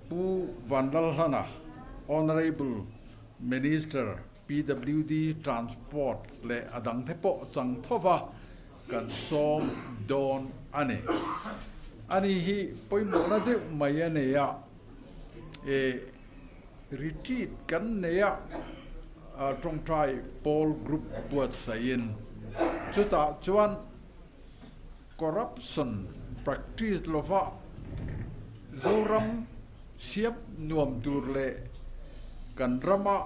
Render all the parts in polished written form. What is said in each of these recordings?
pu vanlal hana honorable minister PWD transport le adang thepo chang thova kan som don ani hi poimo na de maya ne ya retreat kan ne ya trong trai Paul group buat sain chuta chuan corruption practice lova zoram siap nuam tur le kan rama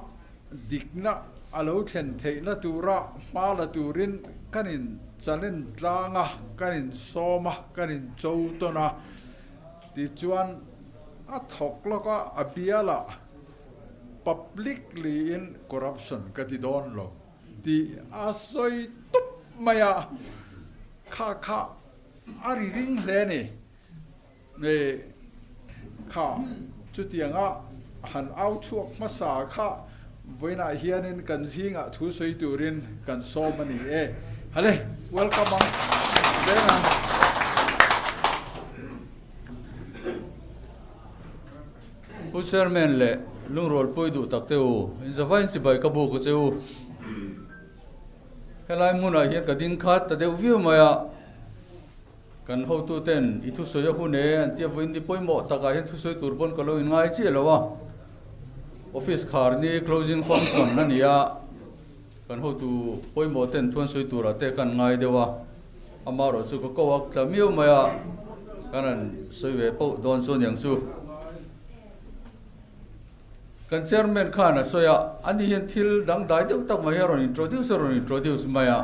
dikna alo then theina tura mala turin kanin chalen tlanga kanin soma kanin choutona ti chuan a thok loka abiala publicly in corruption katidon lo ti asoi tup maya kha ari ring le ne kha chutianga han au chuak masa kha voina hianin kan zinga thu soi turin kan somani hale welcome on dena pu chairman le lungrol poidu takteu in zawain si bai kabu ko cheu helai muna hian ka ding khat ta deu view maya kan ho tu ten I thu soya hu ne an tia voin di poimo taka hian thu soi turbon ko lo in ngai chi lowa office khar ni closing function na nia kan ho tu poimo ten thon soi tura te kan ngai dewa amaro chu ko wak tamiu maya kanan soi ve po don so nyang chu kan chairman khana soya ani hian thil dang dai deuh tak ma hian introduce maya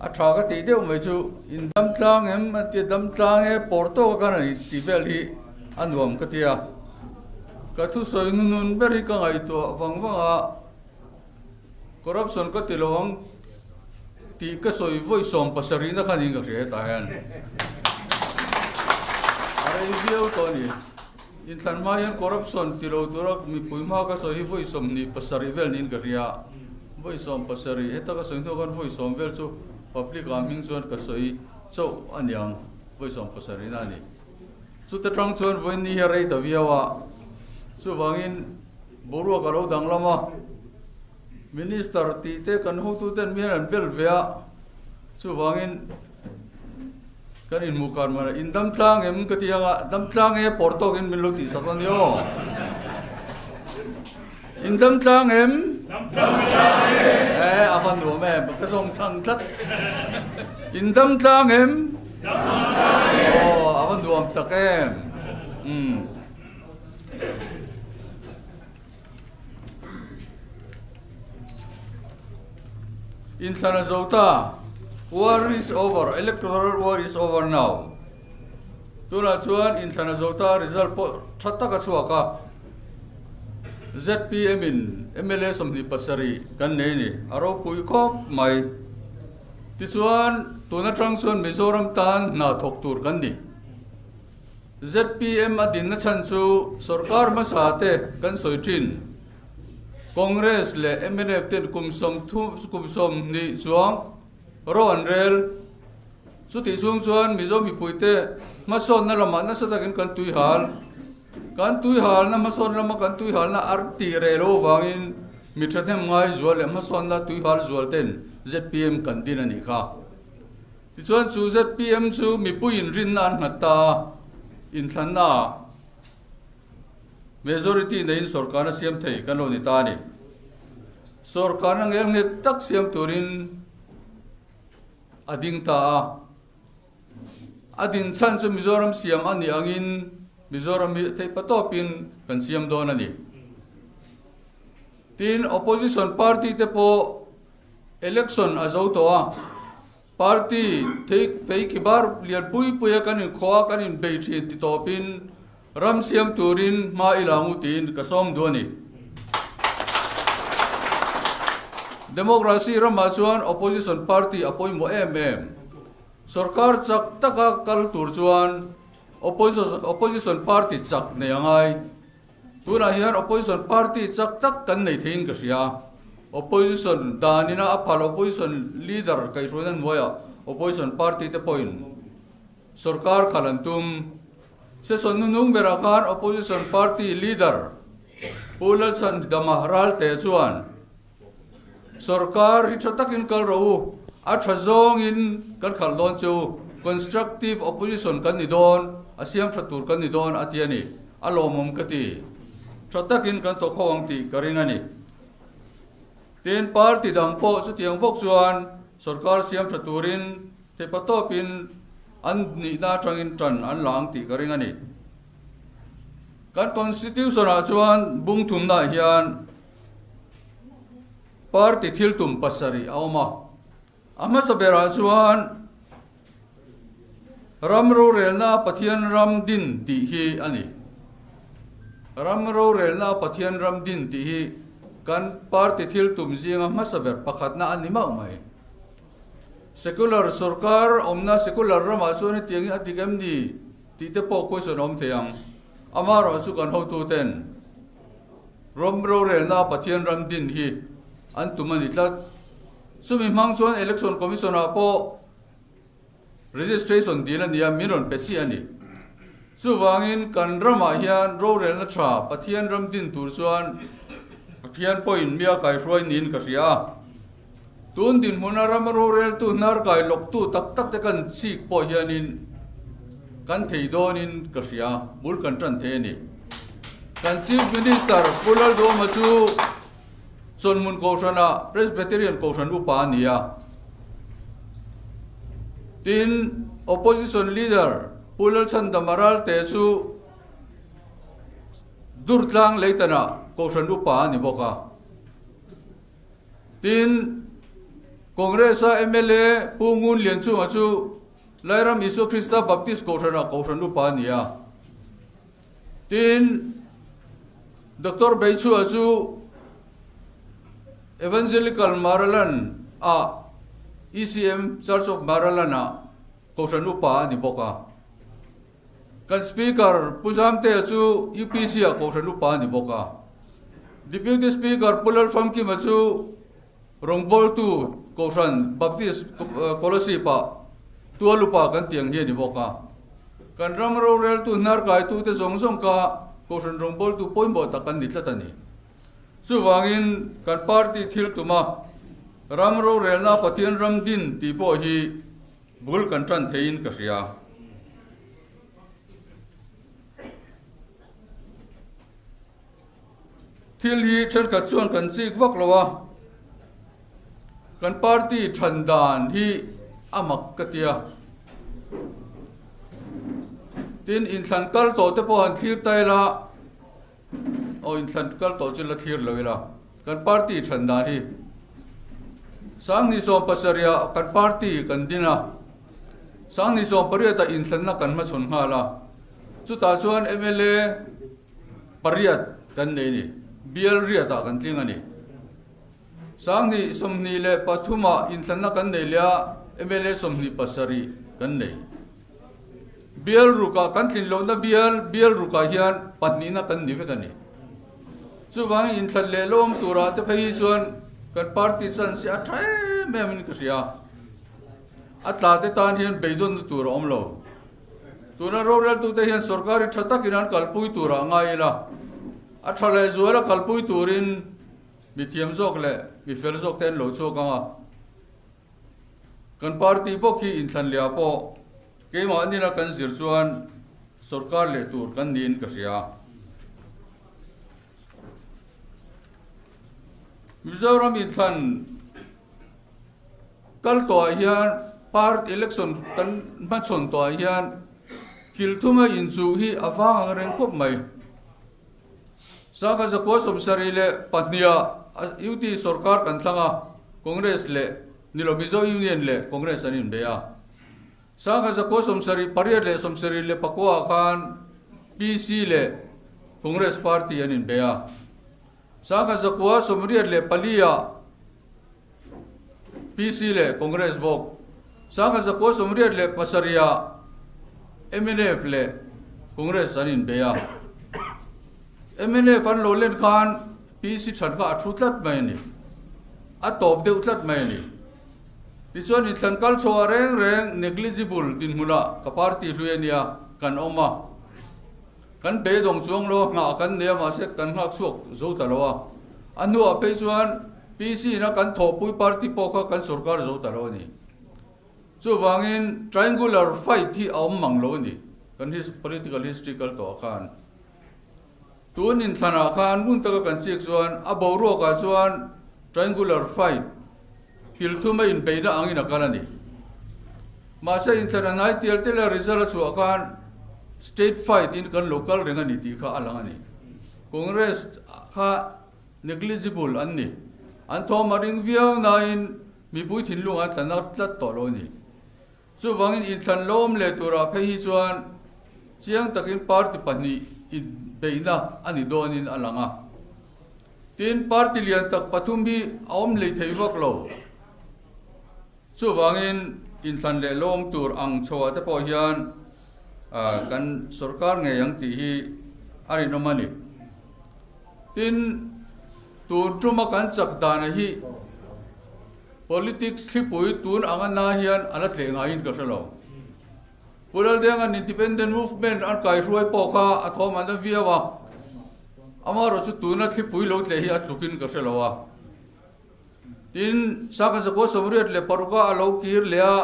a thaga ti deuh mai chu in dam tlang em ati dam tlang e porto kana ti vel hi anuam ka tia ka thu soi nun beri ka ngai to wangwanga corruption ka tilong ti ka soi voi som pasari na khaning ka re ta yan are view to ni in than ma yan corruption tilo turak mi puima ka soi voi som ni pasari vel nin ka ria voi som pasari eta ka soi no kan voi som vel chu public aming zone ka soi so anyang voi som pasari na ni chu ta tang chon voi ni rei ta viawa chu wangin boru ka lo dang lama minister ti te kan hu tu ten mi an bel vea chu wangin kan in mukan mana in dam tlang em ka tianga dam tlang e porto in min lo ti sakon yo in dam tlang em avan do me ka song chang tat in dam tlang em avan do am tak em in Sanazota, war is over. Electoral war is over now. Tuna chuan in Sanazota result po chatta ka chuaka. ZPM in MLA somni pasari kan nei ni aro pui khop mai. Ti chuan tuna trang chuan Mizoram tan na thok tur kan ni. ZPM adin na chan chu sarkar ma sa te kan soitrin. Congress le MNF ten kumsom ni chuang ron rel su ti chung chuan Mizo mi puite mason na lama na sa takin kan tui hal na mason lama kan tui hal na arti relo wangin mi thathem ngai zual le mason na tui hal zual ten ZPM kan din ani kha ti chuan chu ZPM chu mi puin rin na ngata in thanna majority nein sarkar na siam thei kan lo ni ta ni sarkar na ngel nge tak siam turin ading ta adin chan chu Mizoram siam ani angin Mizoram mi thei patopin kan siam don ani tin opposition party te po election azo to party thei fei kibar lian pui kan khoa kan in bei thi ti topin ram siam turin ma ilangu tin kasom doni democracy rama chuan opposition party apoi mo sarkar chak taka kal tur chuan opposition party chak ne angai tuna hian opposition party chak tak kan nei thein ka ria opposition danina aphal opposition leader kai ronan waya opposition party te point sarkar khalantum se son nung berakan opposition party leader pulal san damahral te chuan sarkar hi thatakin kal ro a thazong in kan khal don chu constructive opposition kan ni don asiam thatur kan ni don atiani alomum kati thatakin kan to khawang ti karingani ten party dang po chu tiang bok chuan sarkar siam thaturin te patopin an ni na tangin tran an lang ti karingani kan constitution a chuan bung thum na hian party thil tum pasari awma ama sabera chuan ramro relna pathian ram din ti hi ani ramro relna pathian ram din ti hi kan party thil tum zinga masaber pakhatna anima umai secular sarkar omna secular rama chuan tiangi atigam ni ti te po question om theang amaro chu kan ho tu ten ramro relna pathian ram din hi an tumani tlat sumi mang chuan election commission a po registration dil ania miron peci ani chu wangin kan rama hian ro rel na tha pathian ram din tur chuan pathian point mia kai roi nin ka ria tun din huna ram ro rel tu nar kai lok tu tak tak te kan sik po hianin kan thei donin ka ria mul kan tran the ni kan chief minister pulal do ma chu chonmun koshana presbyterian koshan upa nia tin opposition leader pulal chan damaral te chu durtlang leitana koshan upa ni boka tin congress mla pungun lian chu achu lairam isu krista baptist koshan upa nia tin dr beichu achu evangelical Maralan a ECM Church of Maralana koshan upa ni boka kan speaker pujam te chu UPC a koshan upa ni boka deputy speaker pulal famki machu rongbol tu koshan baptist kolosi pa tualupa kan tiang hi ni boka kan ramro rel tu nar kai tu te zong ka koshan rongbol tu poimbo ta kan nitlatani chu wangin kan party thil tuma ramro relna pathian ram din ti po hi bul kan tran thein ka ria thil hi than ka chuan kan chik vak lowa kan party thandan hi amak katia tin in than kal to te po han thir tai la o in than kal to chila thir loila kan party thandan hi sang ni so pasaria kan party kan dina sang ni so pariata in than na kan ma chon hala chu ta chuan mla pariat kan nei ni bial riata kan tling ani sang ni somni le pathuma in than na kan nei lia mla somni pasari kan nei bial ruka kan thin lo na bial ruka hian patni na kan ni ve kan ni chu wang in than le lom tura te phei chuan kan partisan si athai memin ka ria atla te tan hian beidon tur omlo tura roral tu te hian sarkari thata kinan kalpui tura ngaila athale zuala kalpui turin mithiam jok le mi fel jok ten lo chu ka kan party bokhi in than lia po keima anina kan zir chuan sarkar le tur kan din ka ria Mizoram in than kal to hian part election kan machon to hian kilthuma in chu hi awang reng khop mai saka zakwa somsari le patnia UT sarkar kan thanga congress le nilo mizo union le congress anin beya saka zakwa somsari pariat le somsari le pakwa khan PC le congress party anin beya saka zakwa somriat le palia PC le congress bok saka zakwa somriat le pasaria MNF le congress anin beya MNF an lo len khan PC than ka athutlat mai ni atop de utlat mai ni tichuan in thankal chho reng negligible din huna ka party hluenia kan oma kan be dong chuang lo nga kan ne ma se kan ngak suak zo ta lo anu a pe chuan PC na kan tho pui party po kha kan sarkar zo ta lo ni chu wangin triangular fight hi aum mang lo ni kan his political historical to khan tun in thana khan gun ta kan chek chuan a bo ro ka chuan triangular fight hil thuma in beina angina kanani ma se international tel result chu khan state fight in kan local rengani ti kha alangani congress kha negligible anni an tho maring viau na in mi pui thin lunga tlanak tlat to lo ni chu wangin in thlan lom le tura phe hi chuan chiang takin party pani in beina ani donin alanga tin party lian tak pathum bi aum le theivak lo chu wangin in thlan le lom tur ang chowa te po hian kan sarkar nge yang ti hi ari nomani tin tur truma kan chak dana hi politics thipui tun angana hian ala tlenga in ka salo pural deng an independent movement an kai ruai po kha athom an viawa amaro chu tuna thipui lo tle hi atukin ka salo wa tin saka sa ko somriat le paruka alo kir lea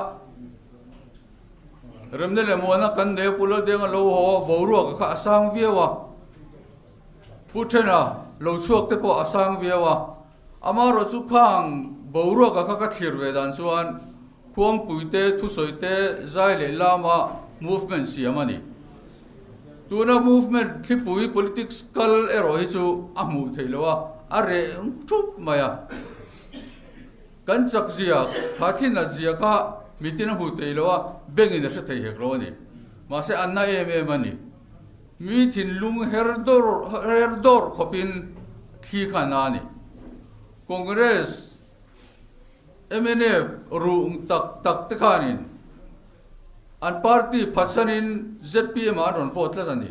remne le mona kan ne pulo denga lo ho boru ka asang viawa puthena lo chuak te po asang viawa amaro chu khang boru ka ka thir ve dan chuan khuang puite thu soite zai le lama movement siamani tuna movement thipui politics kal ero hi chu amu theilowa are thup maya kan chak zia phathina zia kha mitina hu teilowa bengin se thei hek lo ni ma se anna em ani mi thin lung herdor khopin thi khana ni congress MNF ruung tak te khanin an party phasanin ZPM aron vote la ni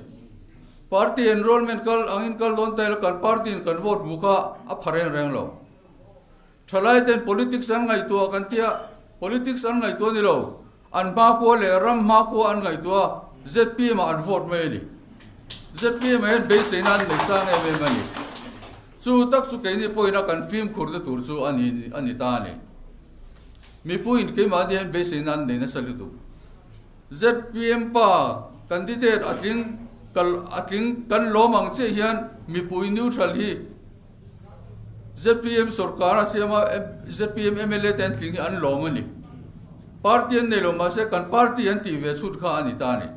party enrollment kal angin kal don tel kan party kan vote buka a phareng reng lo thalai ten politics an ngai to kan tia politics an ngai to ni lo an ma ko le ram ma ko an ngai to ZPM an vote me ni ZPM en be senan le sang e me mani chu tak su ke ni poina kan film khur de tur chu ani ta ni mi puin ke ma de be senan ne na salutu ZPM pa candidate ating kan lomang che hian mi pui neutral hi ZPM sarkar asiama ZPM MLA ten thing an lomani party an nelo ma se kan party an ti ve chut kha ani ta ni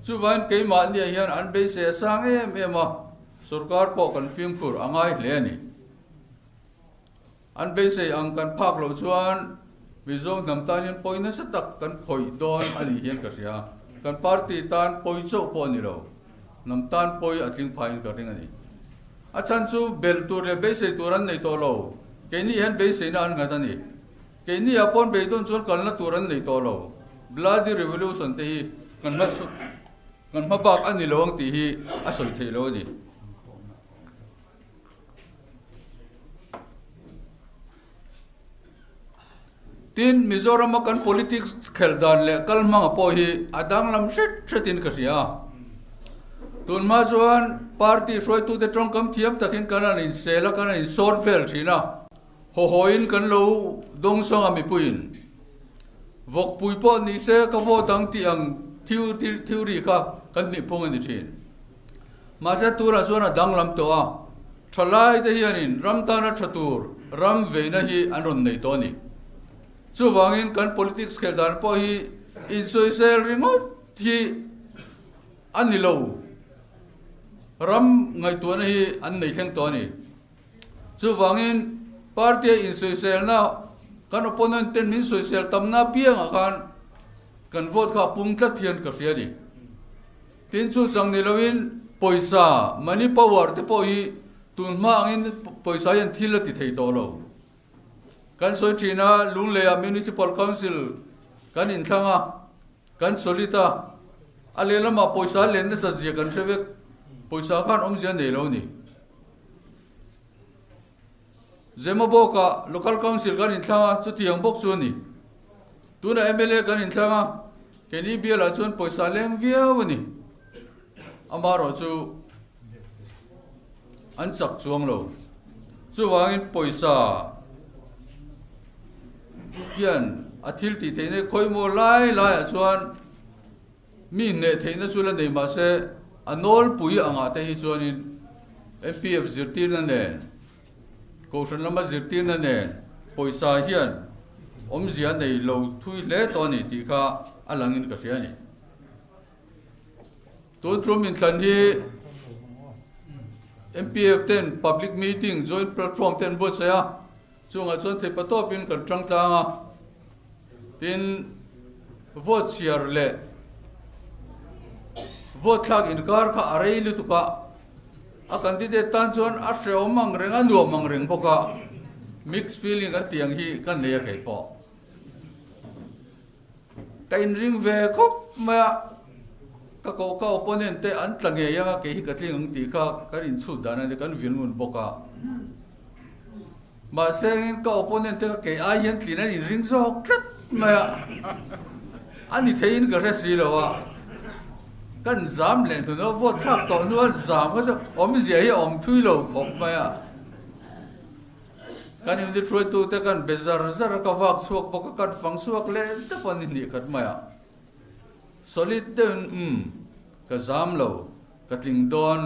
chu van ke ma ni hian an be se sang ma sarkar po kan film kur angai hle ni an be se ang kan phak lo chuan Bizong namtanian poi na sa tak kan khoi don ani hian ka sia kan party tan poi cho po ni lo namtan poi atling phain ka ring ani achan chu bel tur le be se turan nei to lo ke ni han be se na an ngatani ke ni apon be don chon kal na turan nei to lo bloody revolution te hi kan ma bak ani lowang ti hi asoi thei lo ni tin Mizoram kan politics kheldan le kalma po hi adang lam shetin ka ria tun ma chuan party soi tu te trong kam thiam takin kana in sela kana in short fel thina ho hoin kan lo dong song ami puin vok pui po ni se ka vo dang ti ang theory kha kan ni pong ani thin ma se tura chuan adang lam to a thalai te hianin ram ta na thatur ram ve na hi anon nei to ni chu wangin kan politics kheldan po hi in social remote hi anilo ram ngai to na hi an nei thleng to ni chu wangin party in social na kan opponent ten min social tamna piang kan vote kha pum tla thian ka ria ni tin chu chang ni lovin poisa money power te po hi tunma angin poisa yan thila ti thei to lo kan soi thina lunglea municipal council kan in thanga kan solita alelama poisa len na sa zia kan thevek poisa khan omzia nei lo ni zemaboka local council kan in thanga chu tiang bok chu ni tuna MLA kan in thanga keni biala chon poisa leng viawani amaro chu an chak chuang lo chu wangin poisa hian athil ti theine khoimo lai a chuan mi ne theina chula nei ma se anol pui anga te hi chuanin MPF zirtir na nen Koshan lama zirtir na nen poisa hian omzia nei lo thui le to ni ti kha alangin ka ria ni to tromin than hi MPF 10 public meeting joint platform 10 bot saya chunga chon the patopin kan tang tanga tin vote share le vote thak in kar kha arei lu tuka a candidate tan chon a hreu mang reng a nuam mang reng boka mixed feeling an tiang hi kan nei kai po kain ring ve khop ma ka ko ka opponent te an tlange ya ke hi katling ti kha karin chu dana de kan vilmun boka ma sengin ka opponent te ke a yen tlina in ring zo klat ma ani thein ga resi lawa kan zam len tu no vote thak to no zam ga om zia hi om thui lo khop ma ya kan in the true to te kan bezar zar ka wak chuak boka kat fang chuak le ta pon ni khat ma ya solid den ka zam lo ka tling don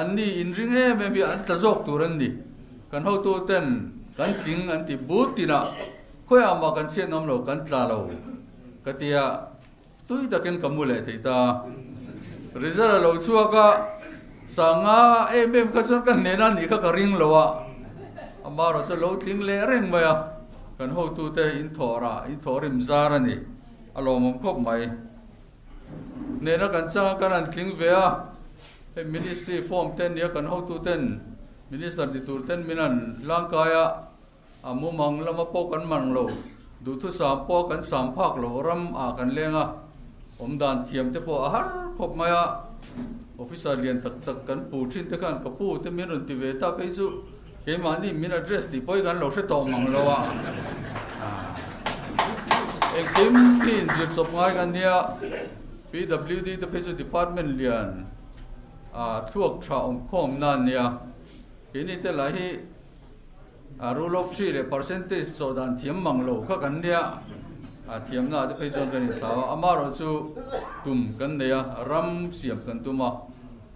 ani in ring e me bi an ta zok turan ni kan ho tu ten kan tling an ti but tina khoya ma kan se nom lo kan tla lo ka tia tui ta ken kamule theita result lo chuaka sanga em ka chon kan nena ni ka ring lo wa amaro se lo tling le reng ma ya kan ho tu te in thorim zara ni alom khop mai nena kan changa kan an tling ve a ministry form 10 ya kan ho tu 10 minister di tur 10 minan langkaya amumang lama po kan mang lo du tu sa po kan sam phak lo ram a kan lenga omdan thiam te po har khop maya officer lian tak tak kan pu thin te kan ka pu te minun ti ve ta pe chu ke ma ni min address ti poi kan lo se to mang lo wa kim tin jir sop ngai kan nia PWD te pe chu department lian thuak tha khom nan nia ke ni te la hi rule of 3 le percentage so dan thiam mang lo kha kan nia thiam na te pe chon kan thawa amaro chu tum kan nia ram siam kan tuma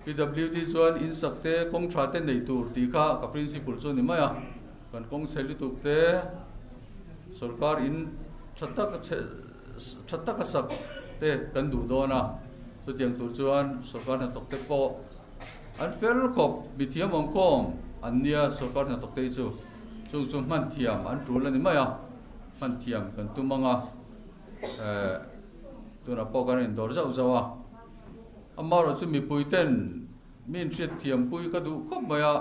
PWD chuan in sakte kong tha te nei tur ti kha ka principle chu ni maya kan kong seli tu te sarkar in thatta ka sak te kan du dona chu tiang tur chuan sarkar na tok te po an fel khop bi thiam ong khom an nia sarkar na tok te chu man thiam an tul ani maya man thiam kan tumanga tuna po kan in dor zau zawa amaro chu mi puiten min thret thiam pui ka du khop maya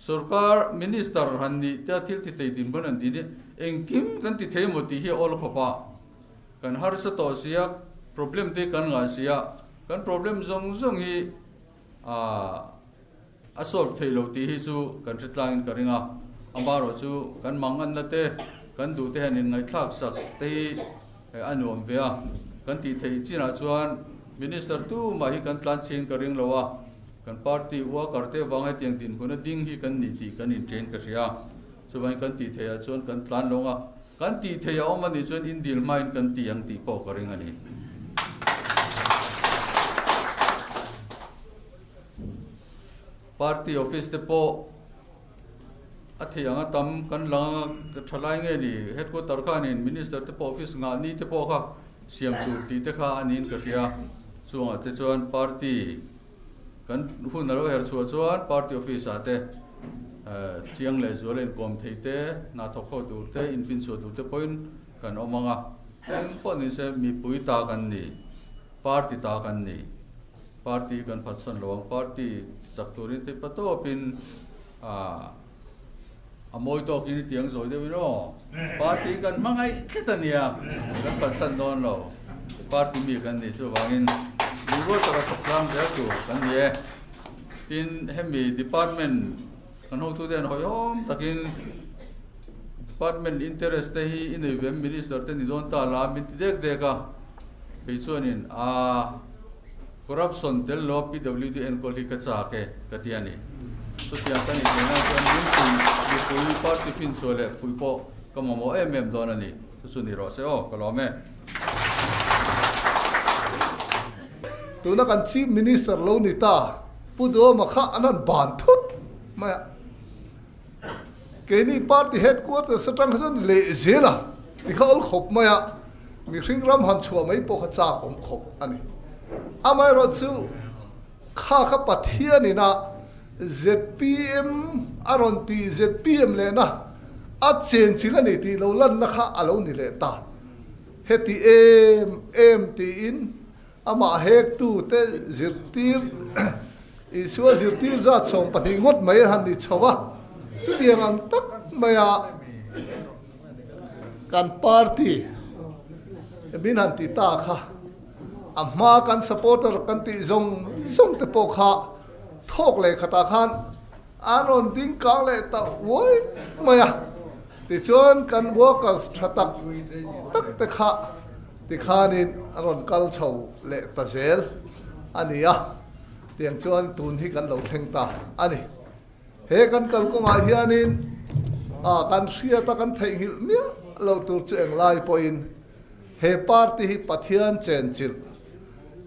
sarkar minister hanni ta thil ti tei din ban an di ni engkim kan ti themo ti hi ol khopa kan har sa to sia problem te kan nga sia kan problem zong hi a solve thelo ti hi chu kan tlang ka ringa amaro chu kan mangan na te kan du te hanin ngai thak sak te anuam vea kan ti thei china chuan minister tu ma hi kan tlan chin ka ring lowa kan party wa karte wangai tiang tin kuna ding hi kan ni ti kan in train ka ria chuwai kan ti thei a chuan kan tlan longa kan ti thei a omani chuan in dil main kan ti ang ti po ka ring ani party office te po athiyanga tam kan langa thalai nge ni headquarter kha nin minister te po office nga ni te po kha siam chu ti te kha anin ka ria chuanga te chuan party kan hun ro her chuan party office ate chiang le zolen kom theite na thokho dur te infin chu dur te point kan omanga en pon ni se mi pui ta kan ni party ta kan ni party kan phatsan lo party chakturin te pato pin amoi to kini tiang zoi de no party kan mangai ketania kan phatsan don lo party mi kan ni chu wangin lugo ta thoklam de tu kan ye tin hemi department kan ho tu den hoyom takin department interest te hi in event minister te ni don ta la min dek deka pe chuanin corruption tel lo PWDN ko li ka cha ke katiani to tiang kan ni na kan ni pui party fin sole pui po kamamo don ani su ni ro se o kalome tu na kan chief minister lo ni ta pu do ma kha anan ban thut ma ke ni party headquarters satang khan le zela ti khol khop ma ya mi khring ram han chua mai po kha cha om khop ani amai ro chu kha kha pathia ni na ZPM aron ti ZPM le na a chen chila ni ti lo lan na kha alo ni le ta heti em ti in ama hek tu te zirtir isua zirtir za chom pati ngot mai han ni chawa chu tiang an tak maya kan party bin han ti ta kha amma kan supporter kan ti zong te po kha thok le khata khan anon ding kang le ta woi maya ti chon kan workers thatak tak te kha ti khanin aron kal chho le ta zel ania tiang chuan tun hi kan lo thleng ta ani he kan kal ko nga hianin kan ria ta kan thei hil mia lo tur chu eng lai po in he party hi pathian chen chil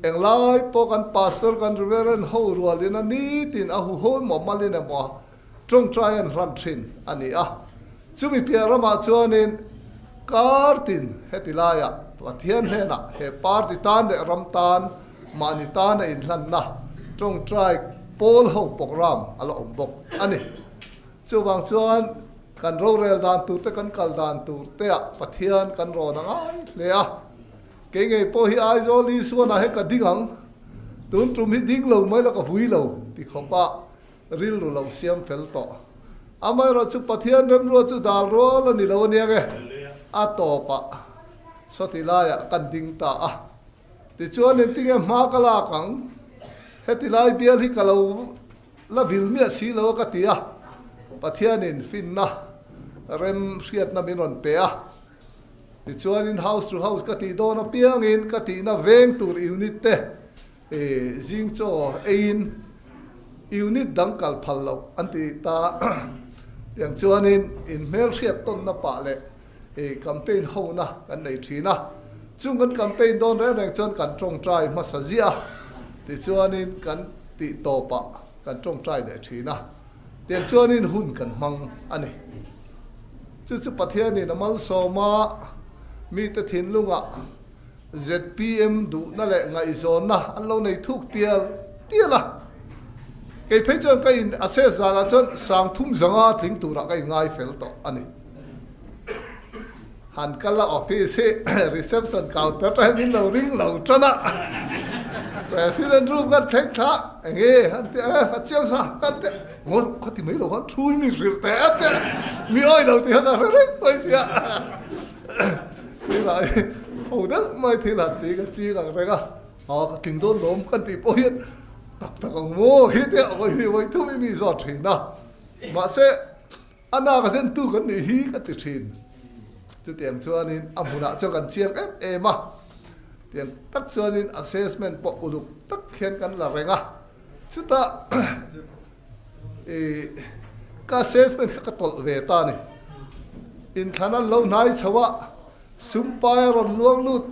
eng lai po kan pastor kan reverend ho rual in ani tin a hu ho mo malin a mo trong try and run thin ani chumi piarama chuanin kartin hetilaya pathian hena he party tan de ram tan mani tan in hlan na trong try pol ho program ala ombok ani chuwang chuan kan ro rel dan tu te kan kal dan tu te pathian kan ro na ngai le ke nge po hi ai zo li suana he ka dingang tun trum hi ding lo mai la ka hui lo ti khopa ril ru lo siam fel to amai ro chu pathian rem ro chu dal ro la ni lo nia ge a to pa sotilaya kan ding ta ti chuan en tinge ma kala kang hetilai bial hi kalo la vil mi si lo ka tia pathian in fin na rem riat na minon pe ti chuan in house to house ka ti do na piang in ka ti na veng tur unit te jing cho ein unit dangkal phal lo anti ta tiang chuan in mel riat ton na pa le campaign ho na kan nei thina chung kan campaign don re reng chuan kan trong try ma sa zia ti chuan in kan ti to pa kan trong try de thina tiang chuan in hun kan mang ani chu pathian in amal soma mi te thin lunga ZPM du na le ngai zon na an lo nei thuk tiala ke phei chuan ka in assess dana chuan sang thum zanga thling tura kai ngai fel to ani han kala office reception counter ta min lo ring lo trana president room kan thek tha nge han te ha chiang sa kan te ngot ko ti mai lo han thui mi ril te mi oi lo ti ha re oi sia ni lại hầu đất mai thì là tí cái chi rằng đấy cả họ kinh đôn lốm kan ti po hiet tak tak ang mo hit ya oi thu mi zot thi na ma se ana ka zen tu kan ni hi ka ti thin chu tiang chuan in amuna cho kan chiang ma tiang tak chuan in assessment po uluk tak khian kan la renga chu ta ka assessment ka tol ve ta ni in thana lo nai chawa sumpai ron luang lut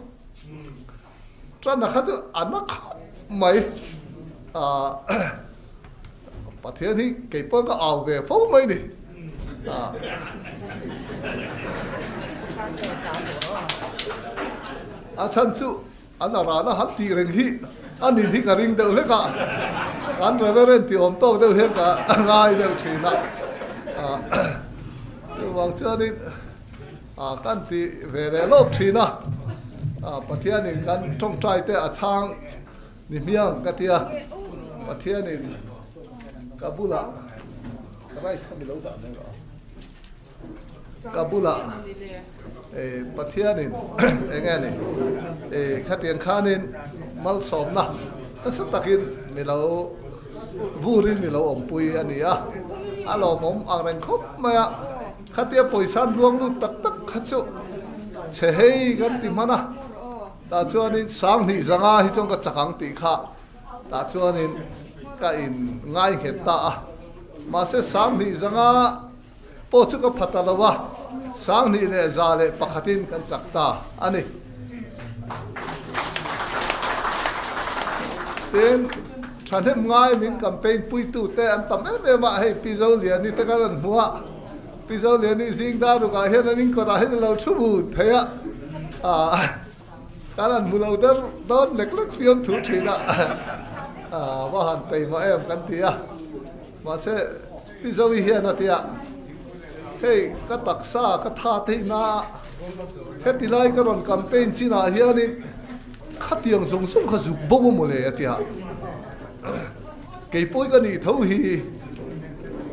tran na kha anak mai pathian hi ke pon ka aw ve fo mai ni chan chu anara na hat ti reng hi anin hi ka ring deu le ka an reverend ti om to deu he ka ngai deu thina chu wang chuanin kan ti ve le lop thina pathian in kan trong trai te achang ni miang ka tia pathian in kabula rice kan lo da ne kabula pathian in engani khatiang khanin mal som na asatakin milo vurin milo ompui ania alo mom areng khop maya khatia poisan luang lu tak tak khachu chehei gan ti mana ta chuanin sang ni zanga hi chong ka chakang ti kha ta chuan in ka in ngai he ta ma se sang ni zanga po chu ka phatalawa sang ni le za le pakhatin kan chakta ani ten thanem ngai min campaign pui tu te an tam me ma hei pizo lian ni te kan huwa pizo lian ni sing da ru ka he ning ko da he lo thu bu theya kanan mulau dar don lek fiam thu thina wa han pe ma em kan tia ma se pizo hi hian atia hei ka taksa ka tha te na heti lai ka ron campaign china hian in khatiang song song kha zuk bo mo le atia ke poi ka ni tho hi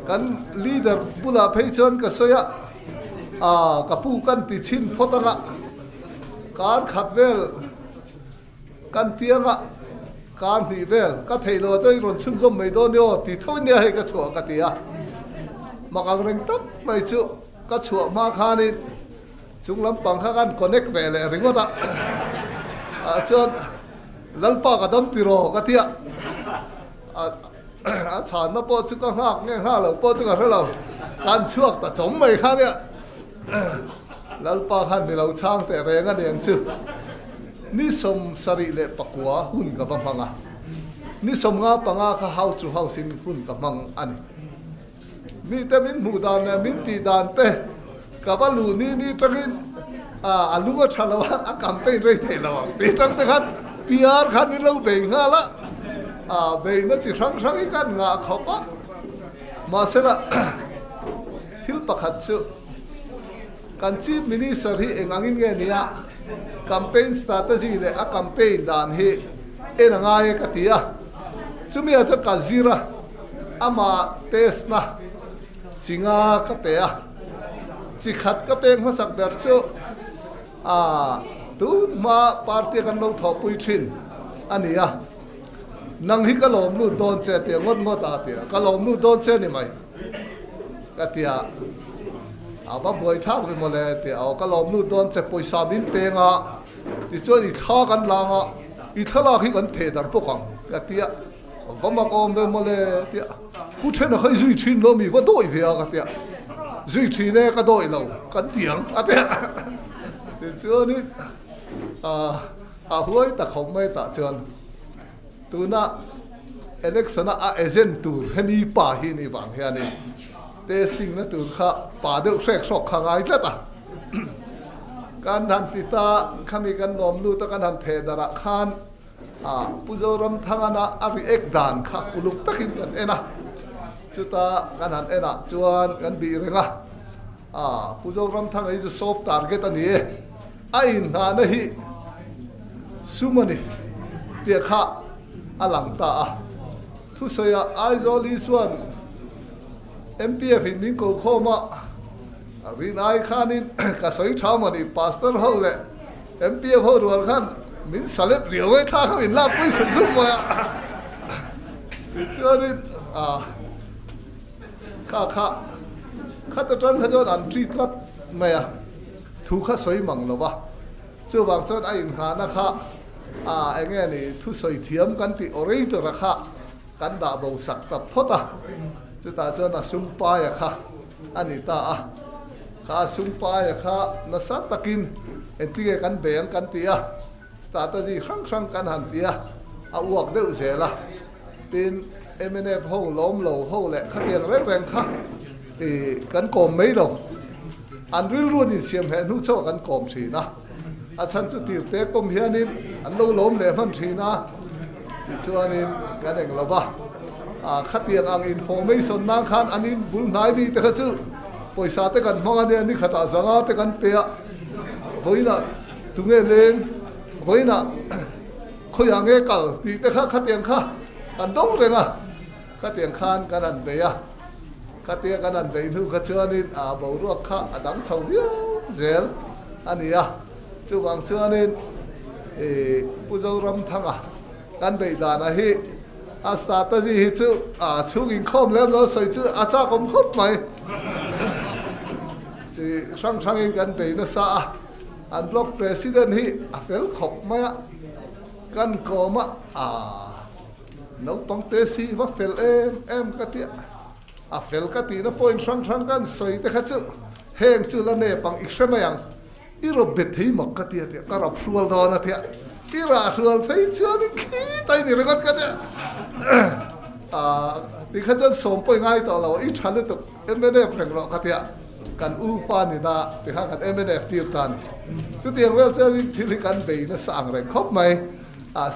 kan leader bula phei chon ka soya ka pu kan ti chin photanga kan khatvel kan tianga kan hi vel ka theilo choi ron chun zom mai do nyo ti thoi ne he ka chua ka tia makang reng tak mai chu ka chua ma khani chung lam pang kha kan connect ve le ringota chon lalpa ka dam ti ro ka tia chan na po chu ka ngak nge ha lo po chu ka lo kan chuak ta chom mai kha ne lalpa khan mi lo chang te renga deng chu ni som sari le pakwa hun ka panga ni som nga panga kha house to house in hun ka mang ani mi te min mu dan ne min ti dan te ka ba lu ni tangin alu ga thalawa a campaign rei the lawa ti tang te khan PR khan ni lo be nga la be na chi rang i kan nga khopa ma se la thil pakhat chu kan chief minister hi engangin nge nia campaign strategy le a campaign dan hi enanga e katia chumi a cha kazira ama test na chinga ka pe a chi khat ka pe ma sak ber chu tu ma party kan lo tho pui thin ania nang hi ka lom nu don che te ngot a te ka lom nu don che ni mai katia aba boy tha ko mo le te au ka lom nu don che poisa bin pe nga ti cho ni tha kan la nga I thala khi kan the dar pokang katia vama ko me mo le tia ku thena khai zui thin lo mi wa doi ve ka tia zui thi ne ka doi lo kan tiang atia ti cho ni huai ta khom mai ta chon tu na election a agent tur hemi pa hi ni bang he ani testing na tur kha pa de khrek sok khangai ta ta kan han ti ta khami kan nom nu ta kan han the dara khan puzoram thangana ari ek dan kha uluk takin kan ena chuta kan han ena chuan kan bi renga puzoram thang is a soft target ani ain na na hi sumani te kha alang ta thu soya aizoli suan MPF in min ko khoma rin ai khanin ka soi thamani pastor hole MPF ho rual khan min salep riwe tha kha in la pui sum sum ma chori kha ta tran kha jon an tri tlat maya thu kha soi mang lo ba chu wang chon ai ha na kha enge ni thu soi thiam kan ti orator ra kha kan da bo sak ta phota chu ta chon a sum pa ya kha ani ta kha sum pa ya kha na sa takin entige kan beng kan tia strategy khang kan han tia a uak deuh zela tin MNF ho lom lo ho le khatiang reng kha kan kom mai lo an ril ruan in siam he nu cho kan kom thi na a chan chu tir te kom hianin an lo lom le man thi na ti chuanin kan eng lo ba khatiang ang information na khan anin bul nai bi te kha chu poisa te kan hmanga ne ni khata zanga te kan pe boina tunge leng boina khoyange kal ti te kha khatiang kha kan dong renga khatiang khan kan an be ya khatia kan an be nu kha chuanin bo ru kha adang chau yo zel ania chu wang chuanin puzoram thanga kan be da na hi strategy hi chu chungin khom lem lo soi chu acha kom khop mai chi sang in kan be na sa an block president hi a fel khop ma kan koma nấu băng tê si và phèn em cái tiệt phèn cái tiệt nó point răng kan soi te khát chứ heng chứ là nè bằng ít xem yang iro bet hi mak cái tiệt cái rập sual đó na tiệt ira sual phải chưa đi khí tay đi rồi cái tiệt đi khát chân sớm point ngay tao là ít hắn được MNF rèn luyện cái tiệt kan u pa ni na thì hàng kan MNF tiêu tan chứ tiền well chơi thì kan về nó sang rồi khóc mày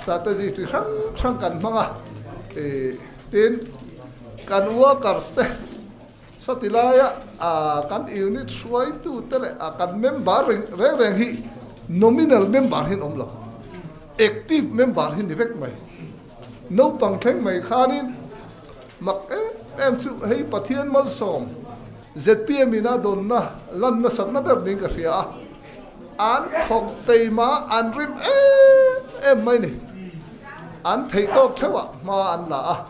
strategy thì khăng kan manga tin kan workers te satilaya kan unit suai tu tele kan member reng hi nominal member hin omlo active member hin vek mai no pang theng mai khanin mak em chu hei pathian mal som ZPM ina don na lan na sat na ber ning ka ria an thok teima an rim em mai ni an thei tok thewa ma an la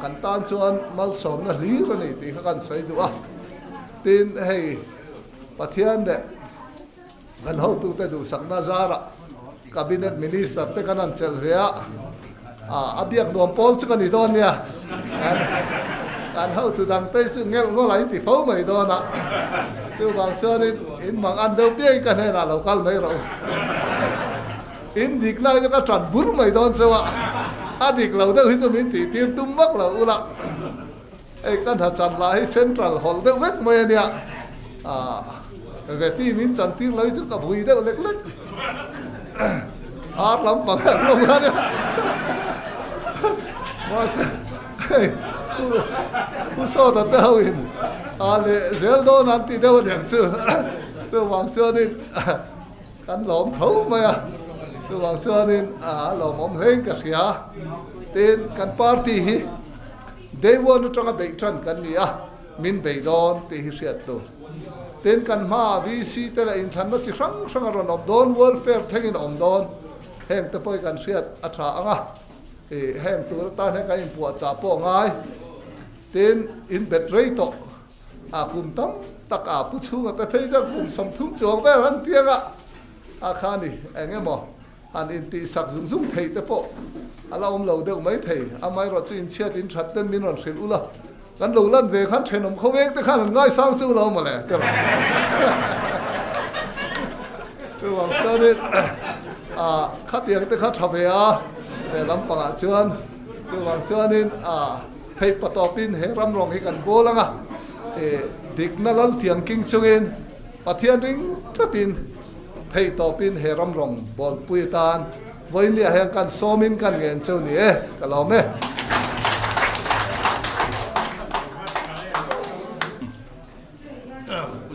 kan tan chuan mal som na li ra ni ti kan sai du tin hei pathian de kan ho tu te du sak na zara cabinet minister te kan an chel ria abiak dom pol chu kan ni don nia kan ho tu dang te chu ngel ngo lai ti fo mai don chu bang chuan in mang an do pe kan he na local mai ro in dik lai cho ka tran bur mai don chu dik lo de hi chu min ti tir tum mak lo ula ei kan ha chan lai central hall de wek mai nia ve ti min chan ti lai chu ka bui de lek lek lam bang lo ma nia mas ku so da da win ale zel do nan ti de dang chu wang chu din kan lom thau mai chu wang chu din lom om leng ka ria tin kan party hi they want to try be tran kan ni min be don ti hi riat tu tin kan ma VC te la in than na chi rang ron om don welfare thengin om don heng te poi kan riat atha anga heng tu ta ne ka in pu cha po ngai tin in bet rei to kum tam tak pu chung ta phei ja kum som thum chuang ve ran tianga khani engemo an in ti sak zum zum thei te po ala lo de mai thei amai ro chu in chiat in that ten min ron thril ula kan lo lan ve khan thenom kho vek te khan ngai sang chu lo ma le te ro chu wang chu ni khat tiang te khat thabe le lam panga chuan chu wang chuan in thei patopin he ram rong hi kan bolanga dik na lal tiang king chungin pathian ring tatin thei topin he ram rong bol puitan voin dia hang kan somin kan ngen chu ni kalome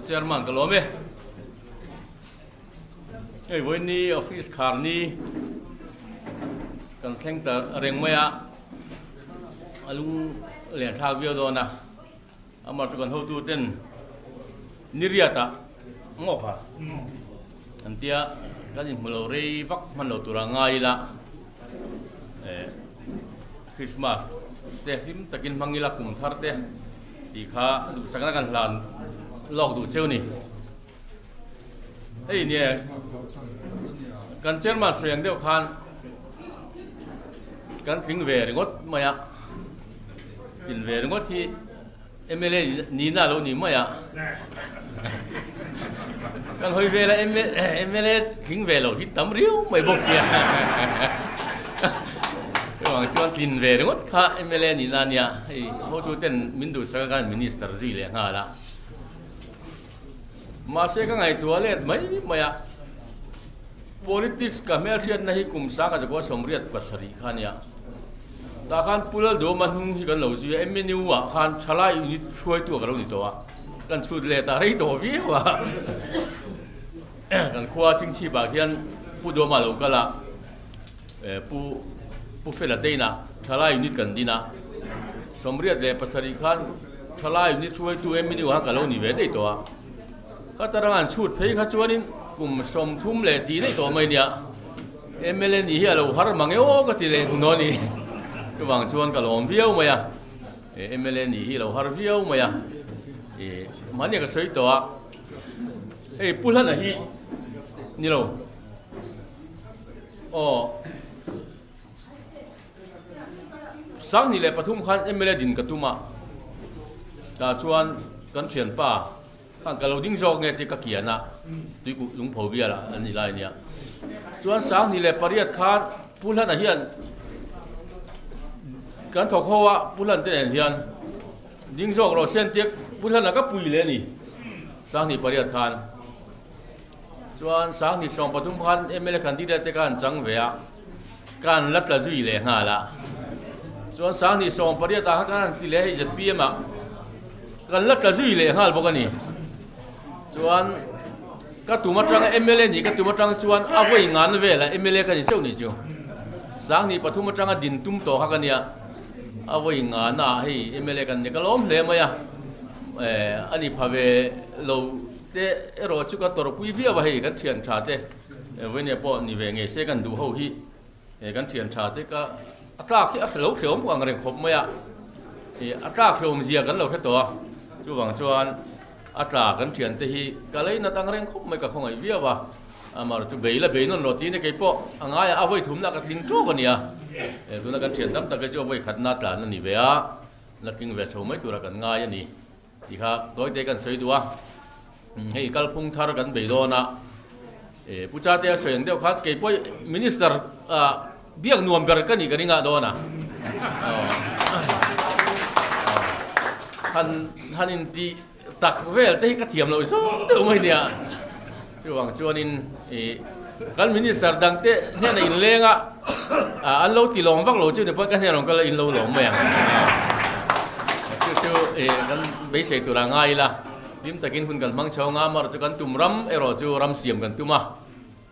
chairman kalome ei voin ni office khar ni kan thleng ta reng maya alung le thak vio do na amar chu kan ho tu ten niriata ngokha antia kan in mulo rei vak man lo tura ngai la Christmas te him takin mangila kum thar te ti kha du sakna kan hlan lok du cheu ni ei ne kan chairman sreng deu khan kan thing ve ringot maya tin ve ringot thi MLA ni na lo ni maya kan hoi về là MLA thing về lo hit tam riu mai bok sia wang chuan tin ve ringot kha MLA ni na nia ei ho tu ten min du sa kan minister zi le nga la ma se ka ngai toilet mai maya politics ka mel riat na hi kum sa ka jago somriat pasari khania da khan pulal do man hung hi kan lo ji MNU wa khan chalai unit chuai tu ka lo ni to wa kan chut le ta rei to vi wa kan khua ching chi ba hian pu do ma lo kala pu fe la deina chalai unit kan dina somriat le pasari khan chalai unit chuai tu MNU ha ka lo ni ve dei to wa ka tarangan chut phei kha chuanin kum som thum le ti nei to mai nia MLA ni hi lo har mangeo ka ti le no ni cái vàng chuan cả lom viau mày à MLA ni hi lo har viau mày à mani ka soi to a pulan na hi ni lo sáng ni le pathum khan MLA din katuma ta chuan kan thian pa khan kalo ding jok nge ti ka kiana tui ku lung phobia la ani lai nia chuan sáng ni le pariat khan pulan a hian kan thok hoa pulan te hian ding jok ro sen tek pulan ka pui le ni sáng ni pariat khan chuan sáng ni som pathum khan MLA candidate te kan chang ve a kan lat la zui le nga la chuan sáng ni som pariat ta kan ti le hi zat pi ma kan lat la zui le ngal bok ani chuan ka tuma tang MLA ni ka tuma tang chuan a voi ngan ve la MLA ka ni cheu ni chu sáng ni pathum tang a din tum to ha ka nia a voi nga na hi MLA kan ni ka lom hle ma ya ani phave lo te ero chu ka tor pui via wa hi kan thian tha te ve ne po ni ve nge se kan du ho hi kan thian tha te ka aka khi a lo khom ko ang reng khop ma ya aka khom zia kan lo khe to chu wang chuan ata kan thian te hi ka lei na tang reng khop mai ka khongai via wa amar chu beila beinon lo ti ne ke po anga ya avoi thum na ka thling to ka nia tu na kan thian tam ta ke chu voi khat na tla na ni ve a la king ve chho mai tu ra kan nga ya ni ti kha doi te kan sei duwa hei kalpung thar kan beilo na pucha te soyang deu khat ke poi minister biak nuam ber kan ni garinga do na han in ti tak vel te ka thiam lo so deu mai nia chuang chuanin kan minister dang te ne na in lenga an lo ti lom vak lo chu ne poi kan he rong ka in lo lom mai chu kan be sei tu ra ngai la lim takin hun kan mang chau nga mar chu kan tum ram ero chu ram siam kan tuma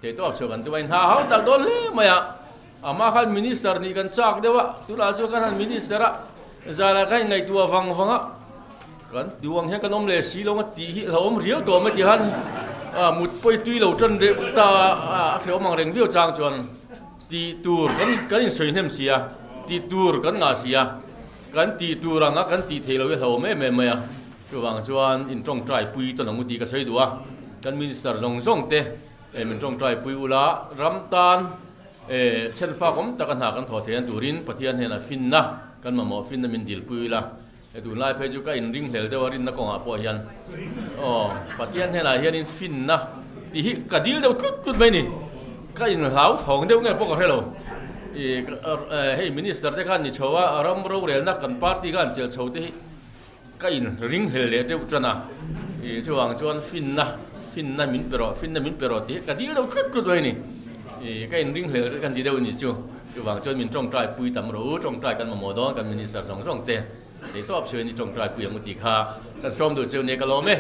te to chu kan tuain ha hau tak don le maya ama khan minister ni kan chak dewa tu la chu kan han minister a zala kai ngai tu awang wanga kan duang he kan om le si long ti hi lom riau to ma ti han mut poi tui lo tran de ta khlo mang reng viu chang chuan ti tur kan in soi nem sia ti tur kan nga sia kan ti turanga kan ti thelo we hlo me maya chu wang chuan in trong trai pui to nang ti ka sei duwa kan minister zong zong te min trong trai pui ula ramtan chen fa kom ta kan ha kan tho thian turin pathian hena finna kan ma mo finna min dil pui la du lai phe chu ka in ring hlel de warin na ko nga po hian pathian hena hian in finna ti hi ka dil de kut mai ni ka in hlau thong de nge po ka hello hey minister te kan ni chowa ram ro rel na kan party kan chel chho te ka in ring hel le te utrana chuang chuan finna min pero ti ka dil do kut mai ni ka in ring hel kan di deu ni chu chuang chuan min trong trai pui tam ro trong trai kan ma mo don kan minister song song te to op choi ni trong trai pui ang ti kha kan som du chu ne ka lo me